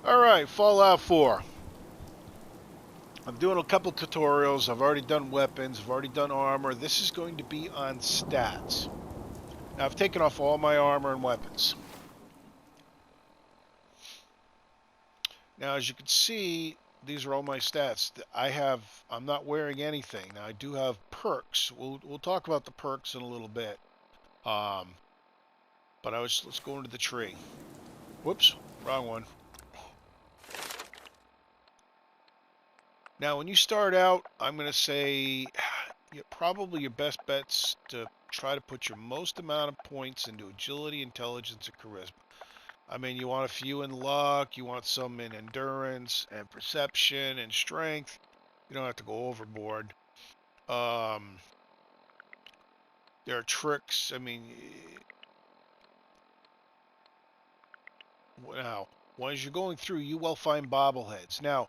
Alright, Fallout 4. I'm doing a couple tutorials. I've already done weapons. I've already done armor. This is going to be on stats. Now, I've taken off all my armor and weapons. Now, as you can see, these are all my stats. I'm not wearing anything. Now, I do have perks. We'll talk about the perks in a little bit. But let's go into the tree. Whoops, wrong one. Now, when you start out, I'm going to say probably your best bet's to try to put your most amount of points into agility, intelligence, and charisma. I mean, you want a few in luck, you want some in endurance and perception and strength. You don't have to go overboard. There are tricks. I mean, now, as you're going through, you will find bobbleheads. Now,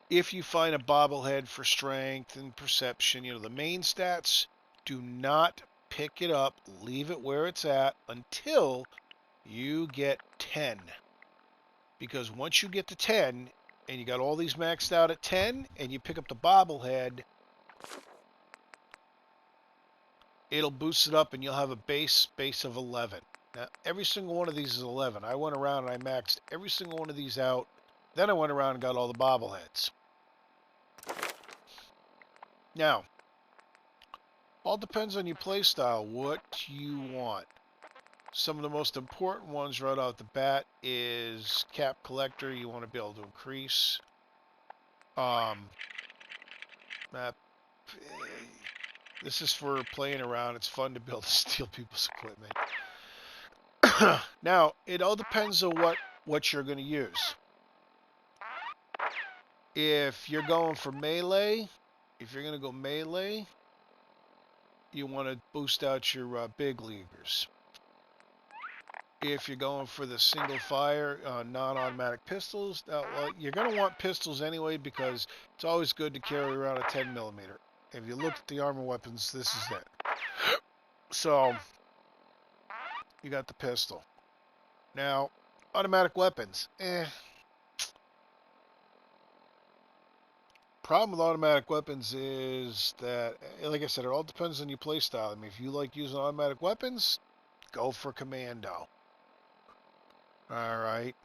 if you find a bobblehead for strength and perception, the main stats, do not pick it up. Leave it where it's at until you get 10. Because once you get to 10, and you got all these maxed out at 10, and you pick up the bobblehead, it'll boost it up, and you'll have a base of 11. Now, every single one of these is 11. I went around and I maxed every single one of these out. Then I went around and got all the bobbleheads. Now, all depends on your playstyle, what you want. Some of the most important ones right off the bat is cap collector. You want to be able to increase. This is for playing around. It's fun to be able to steal people's equipment. Now, it all depends on what you're going to use. If you're going for melee, if you're going to go melee, you want to boost out your big leaguers. If you're going for the single fire, non-automatic pistols, well, you're going to want pistols anyway because it's always good to carry around a 10mm. If you look at the armor weapons, this is it. So, you got the pistol. Now, automatic weapons. Problem with automatic weapons is that, like I said, it all depends on your playstyle. I mean, if you like using automatic weapons, go for commando. Alright.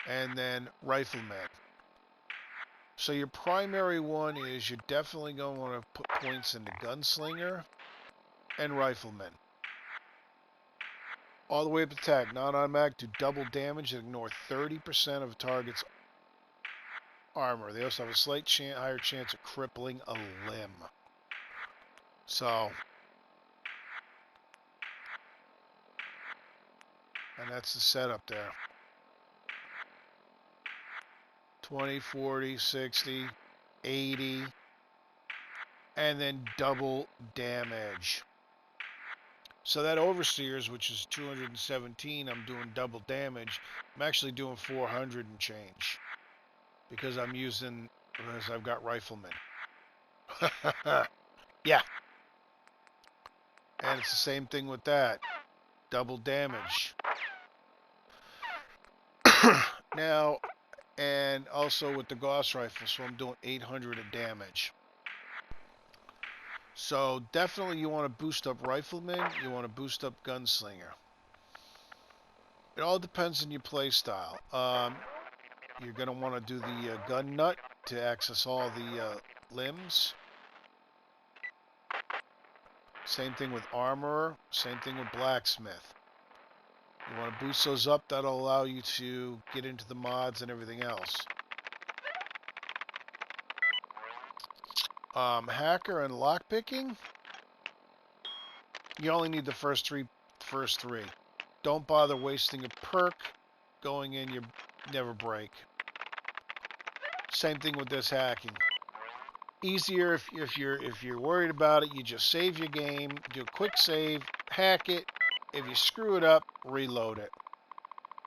And then rifleman. So your primary one is you're definitely going to want to put points into gunslinger and rifleman. All the way up to attack. Non-automatic do double damage and ignore 30% of a target's armor. They also have a slight higher chance of crippling a limb. So, and that's the setup there. 20, 40, 60, 80, and then double damage. So that Overseers, which is 217, I'm doing double damage. I'm actually doing 400 and change. Because I've got riflemen. Yeah. And it's the same thing with that. Double damage. Now, and also with the Gauss rifle, so I'm doing 800 of damage. So definitely you want to boost up rifleman, you want to boost up gunslinger. It all depends on your playstyle. You're going to want to do the gun nut to access all the limbs. Same thing with armorer, same thing with blacksmith. You want to boost those up, that'll allow you to get into the mods and everything else. Hacker and lockpicking, you only need the first three. Don't bother wasting a perk. Going in, you never break. Same thing with this hacking. Easier if you're worried about it, you just save your game, do a quick save, hack it. If you screw it up, reload it.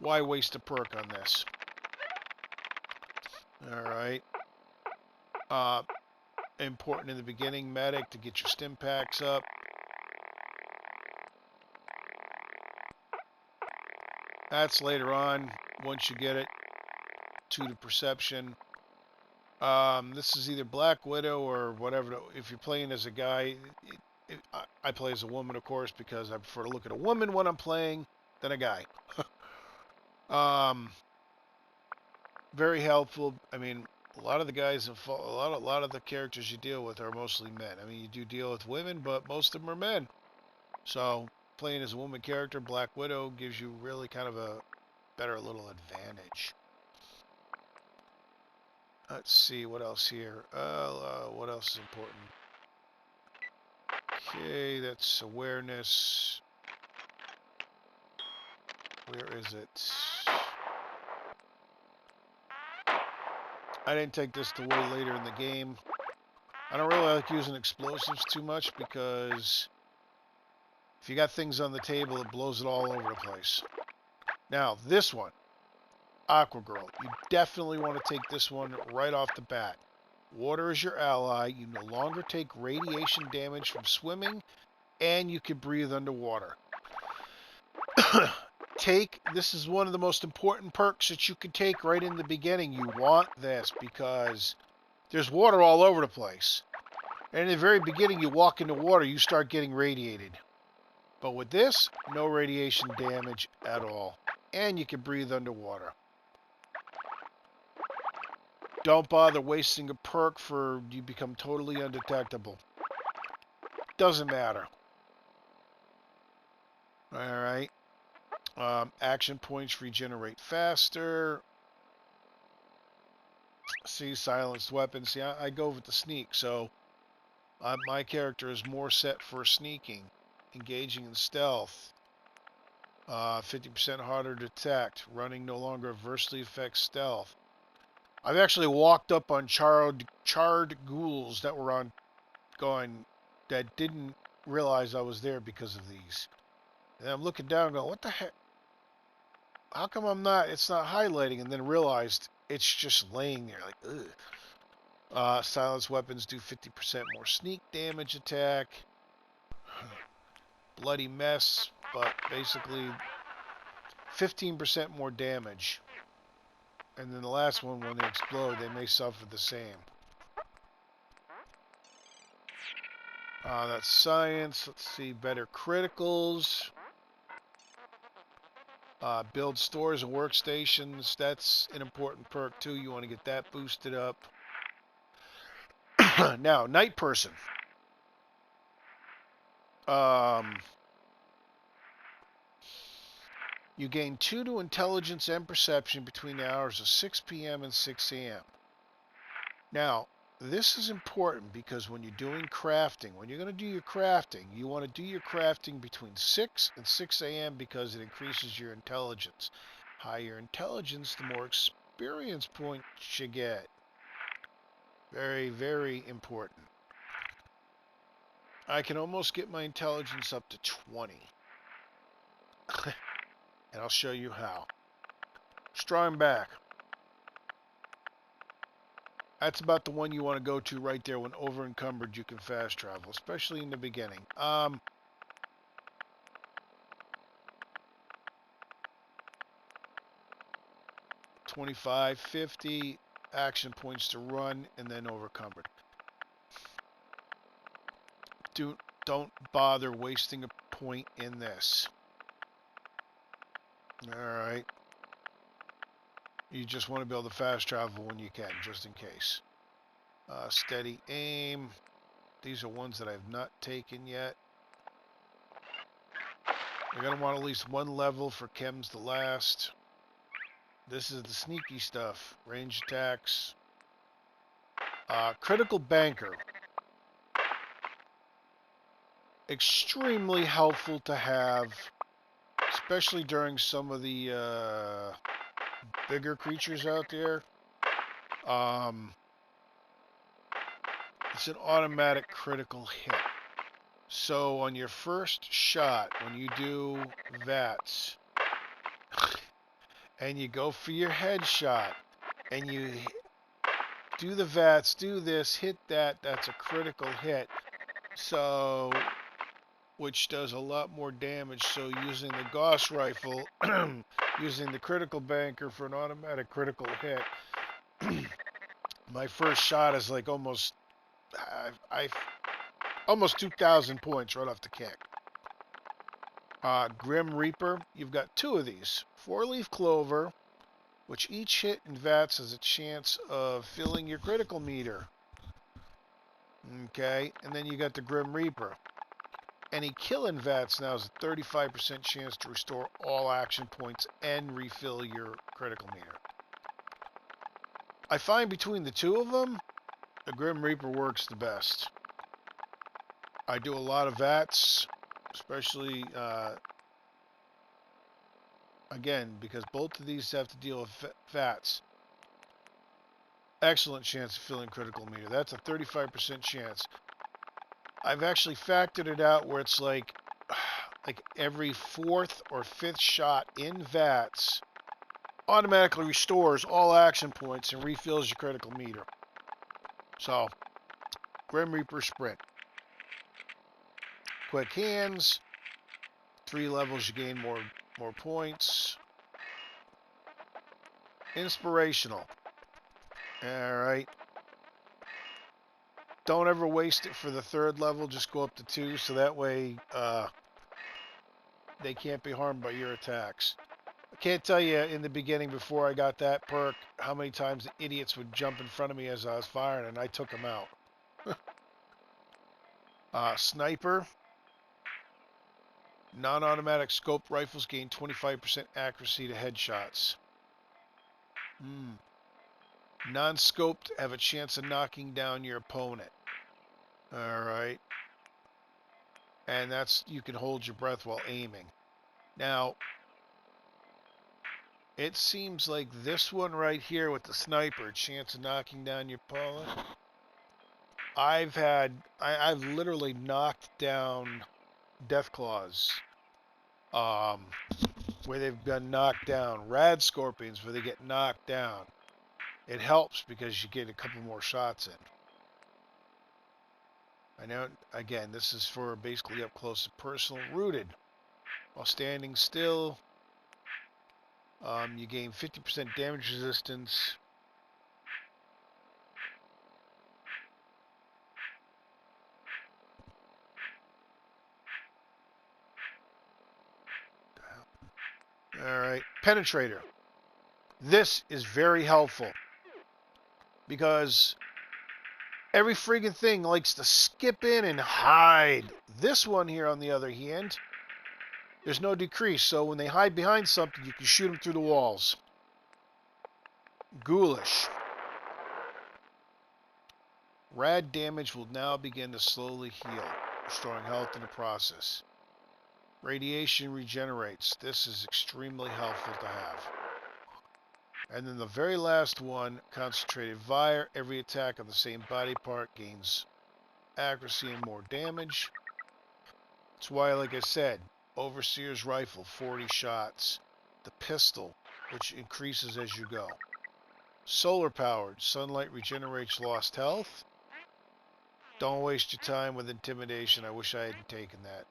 Why waste a perk on this? Alright. Important in the beginning, medic, to get your stim packs up. That's later on, once you get it to the perception. This is either Black Widow or whatever. If you're playing as a guy, I play as a woman, of course, because I prefer to look at a woman when I'm playing than a guy. Very helpful. I mean, a lot of the guys, a lot of the characters you deal with are mostly men. I mean, you do deal with women, but most of them are men. So playing as a woman character, Black Widow, gives you really kind of a better little advantage. Let's see what else here. What else is important? Okay, that's awareness. Where is it? I didn't take this till way later in the game. I don't really like using explosives too much because if you got things on the table, it blows it all over the place. Now, this one, Aqua Girl. You definitely want to take this one right off the bat. Water is your ally. You no longer take radiation damage from swimming, and you can breathe underwater. This is one of the most important perks that you can take right in the beginning. You want this because there's water all over the place. And in the very beginning, you walk into water, you start getting radiated. But with this, no radiation damage at all. And you can breathe underwater. Don't bother wasting a perk for you become totally undetectable. Doesn't matter. Alright. Action points regenerate faster. See, silenced weapons. See, I go with the sneak, so my character is more set for sneaking. Engaging in stealth. 50% harder to detect. Running no longer adversely affects stealth. I've actually walked up on charred ghouls that were that didn't realize I was there because of these. And I'm looking down and going, what the heck? How come it's not highlighting? And then realized it's just laying there like, ugh. Silenced weapons do 50% more sneak damage attack. Bloody mess, but basically 15% more damage. And then the last one, when they explode, they may suffer the same. That's science. Let's see, better criticals. Build stores and workstations. That's an important perk too. You want to get that boosted up. Now, night person. You gain 2 to intelligence and perception between the hours of 6 p.m. and 6 a.m. Now, this is important because when you're doing crafting, when you're going to do your crafting, you want to do your crafting between 6 and 6 a.m. because it increases your intelligence. Higher intelligence, the more experience points you get. Very, very important. I can almost get my intelligence up to 20. And I'll show you how. Strong back. That's about the one you want to go to right there. When over encumbered, you can fast travel, especially in the beginning. 25, 50 action points to run, and then over encumbered. Don't bother wasting a point in this. Alright. You just want to be able to fast travel when you can, just in case. Steady aim. These are ones that I have not taken yet. You're going to want at least one level for chems to last. This is the sneaky stuff. Range attacks. Critical banker. Extremely helpful to have, especially during some of the bigger creatures out there. It's an automatic critical hit. So on your first shot, when you do VATS, and you go for your headshot, and you do the VATS, do this, hit that, that's a critical hit. So which does a lot more damage. So using the Gauss rifle, using the critical banker for an automatic critical hit, my first shot is like almost, almost 2,000 points right off the kick. Grim Reaper, you've got two of these. 4-leaf clover, which each hit in VATS has a chance of filling your critical meter. Okay, and then you got the Grim Reaper. Any kill in VATS now has a 35% chance to restore all action points and refill your critical meter. I find between the two of them, the Grim Reaper works the best. I do a lot of VATS, especially, again, because both of these have to deal with VATS. Excellent chance of filling critical meter. That's a 35% chance. I've actually factored it out where it's like every 4th or 5th shot in VATS automatically restores all action points and refills your critical meter. So, Grim Reaper Sprint. Quick hands. 3 levels, you gain more points. Inspirational. Alright. Don't ever waste it for the 3rd level. Just go up to 2 so that way they can't be harmed by your attacks. I can't tell you in the beginning before I got that perk how many times the idiots would jump in front of me as I was firing and I took them out. Sniper. Non-automatic scoped rifles gain 25% accuracy to headshots. Non-scoped have a chance of knocking down your opponent. Alright. And that's, you can hold your breath while aiming. Now, it seems like this one right here with the sniper, chance of knocking down your opponent. I've literally knocked down Deathclaws. Where they've been knocked down. Rad Scorpions where they get knocked down. It helps because you get a couple more shots in. I know, again, this is for basically up close and personal. Rooted. While standing still, you gain 50% damage resistance. Alright, Penetrator. This is very helpful because every friggin' thing likes to skip in and hide. This one here, on the other hand, there's no decrease, so when they hide behind something, you can shoot them through the walls. Ghoulish. Rad damage will now begin to slowly heal, restoring health in the process. Radiation regenerates. This is extremely helpful to have. And then the very last one, Concentrated Fire. Every attack on the same body part gains accuracy and more damage. That's why, like I said, Overseer's Rifle, 40 shots. The pistol, which increases as you go. Solar powered. Sunlight regenerates lost health. Don't waste your time with Intimidation. I wish I hadn't taken that.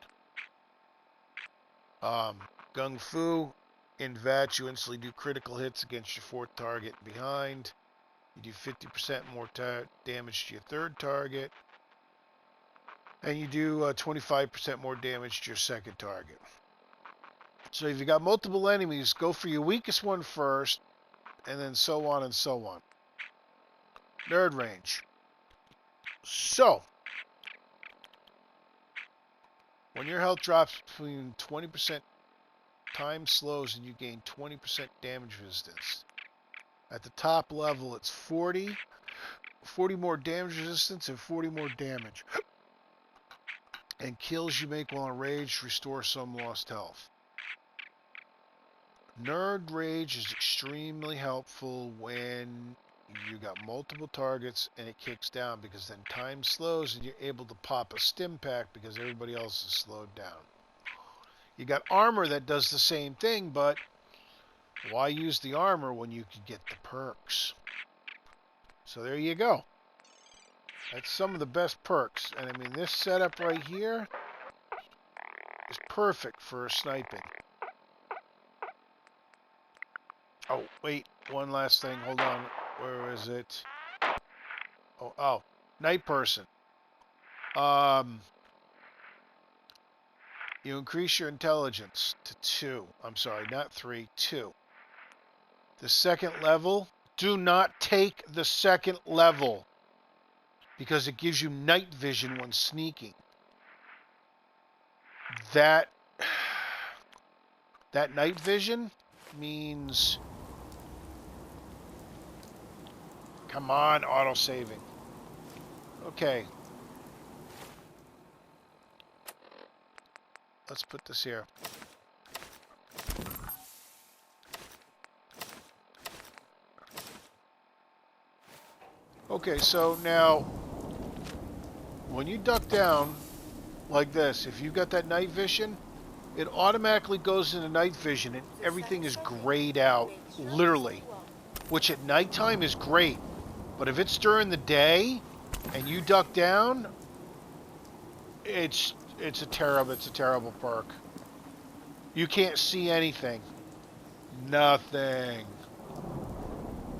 Gung Fu. In VATS, you instantly do critical hits against your 4th target behind. You do 50% more damage to your 3rd target. And you do 25% more damage to your 2nd target. So if you got multiple enemies, go for your weakest one first, and then so on and so on. Nerd range. So, when your health drops between 20%, time slows and you gain 20% damage resistance. At the top level, it's 40 more damage resistance and 40 more damage. And kills you make while enraged restore some lost health. Nerd Rage is extremely helpful when you got multiple targets and it kicks down, because then time slows and you're able to pop a stim pack because everybody else is slowed down. You got armor that does the same thing, but why use the armor when you could get the perks? So there you go. That's some of the best perks. And I mean, this setup right here, perfect for sniping. Oh, wait. One last thing. Hold on. Where is it? Oh, night person. You increase your intelligence to 2. I'm sorry, not 3, 2. The second level, do not take the second level because it gives you night vision when sneaking. That night vision means... Come on, auto-saving. Okay. Let's put this here. Okay, so now, when you duck down like this, if you've got that night vision, it automatically goes into night vision and everything is grayed out, literally. Which at nighttime is great. But if it's during the day and you duck down, it's a terrible perk. You can't see anything. Nothing.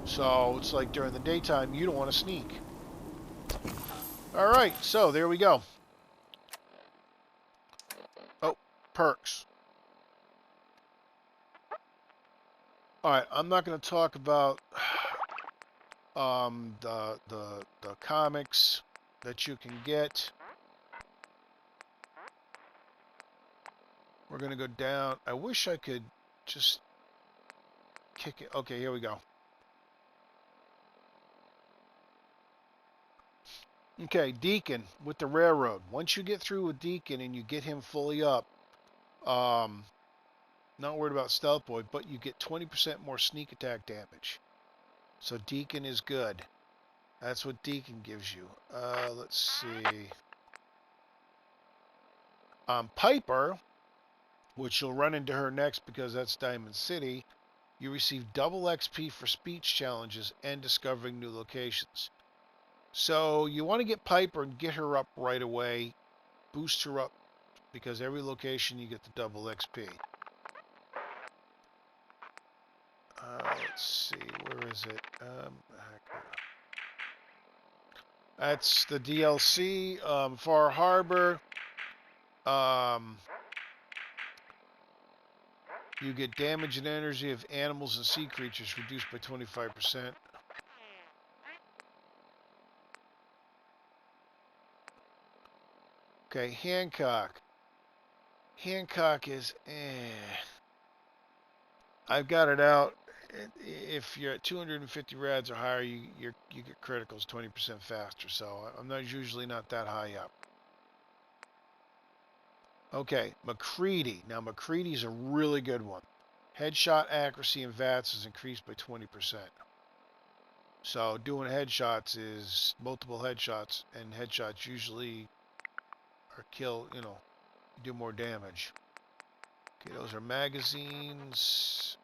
So it's like during the daytime, you don't want to sneak. Alright, so there we go. Oh, perks. Alright, I'm not going to talk about the comics that you can get. We're going to go down. I wish I could just kick it. Okay, here we go. Okay, Deacon with the railroad. Once you get through with Deacon and you get him fully up, not worried about Stealth Boy, but you get 20% more sneak attack damage. So Deacon is good. That's what Deacon gives you. Let's see. Piper, which you'll run into her next because that's Diamond City, you receive double XP for speech challenges and discovering new locations. So you want to get Piper and get her up right away. Boost her up because every location you get the double XP. Let's see, where is it? That's the DLC. Far Harbor. You get damage and energy of animals and sea creatures reduced by 25%. Okay, Hancock. Hancock is I've got it out. If you're at 250 rads or higher, you get criticals 20% faster. So I'm usually not that high up. Okay, McCready. Now McCready's a really good one. Headshot accuracy in VATS is increased by 20%. So doing headshots is multiple headshots, and headshots usually are kill, do more damage. Okay, those are magazines.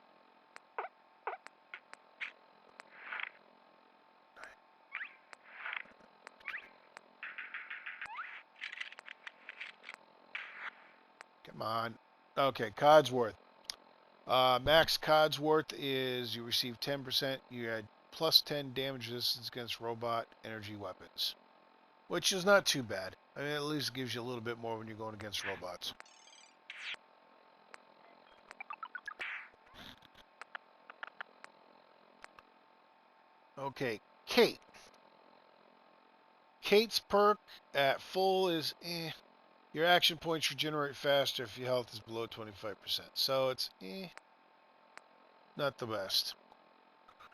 Come on. Okay, Codsworth. Max Codsworth is you receive 10%. You add plus 10 damage resistance against robot energy weapons, which is not too bad. I mean, at least gives you a little bit more when you're going against robots. Okay, Kate. Kate's perk at full is your action points regenerate faster if your health is below 25%. So it's not the best.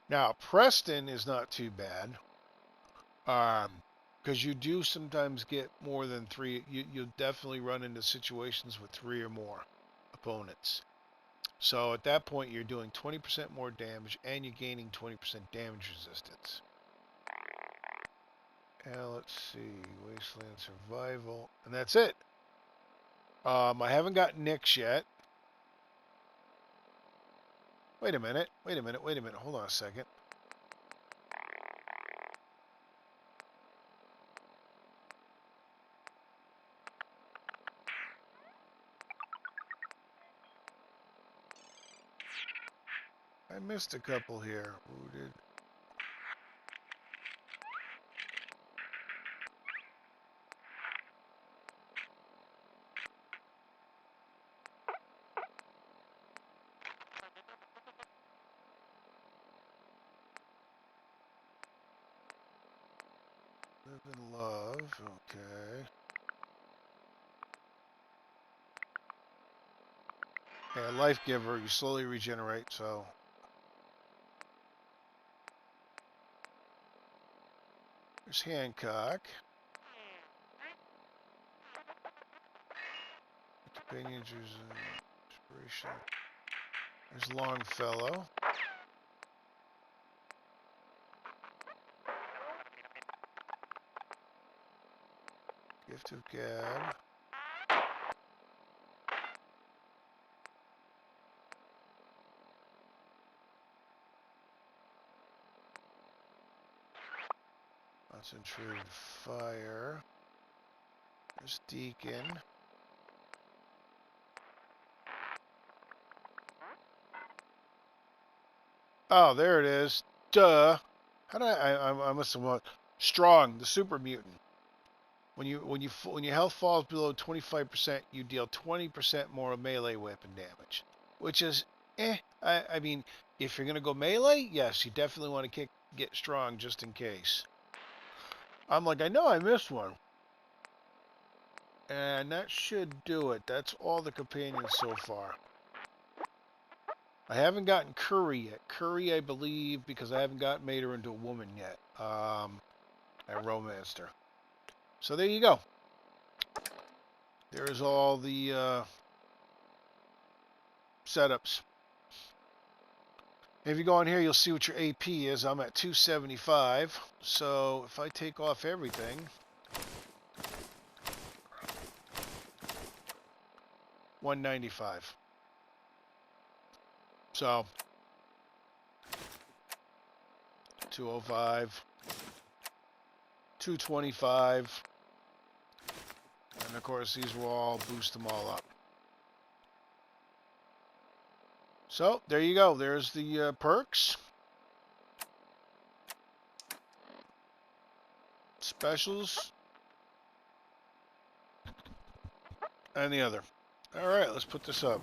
Now, Preston is not too bad. Because you do sometimes get more than 3. You'll definitely run into situations with 3 or more opponents. So at that point, you're doing 20% more damage and you're gaining 20% damage resistance. Now, let's see. Wasteland Survival. And that's it. I haven't got Nyx yet. Wait a minute. Hold on a second. I missed a couple here. Who did? Live and love. Okay. Yeah, life giver. You slowly regenerate. So. There's Hancock. Companions use inspiration. There's Longfellow. Gift of Gab. Concentrated fire. There's Deacon. Oh, there it is. Duh. How did I must have won. Strong, the super mutant. When your health falls below 25%, you deal 20% more melee weapon damage, which is I mean, if you're gonna go melee, yes, you definitely want to get strong just in case. I'm like, I know I missed one, and that should do it. That's all the companions so far. I haven't gotten Curry yet. Curry, I believe, because I haven't made her into a woman yet. I romanced her. So there you go. There's all the setups. If you go on here, you'll see what your AP is. I'm at 275. So if I take off everything, 195. So 205, 225, and of course these will all boost them all up. So there you go. There's the perks, specials, and the other. All right, let's put this up.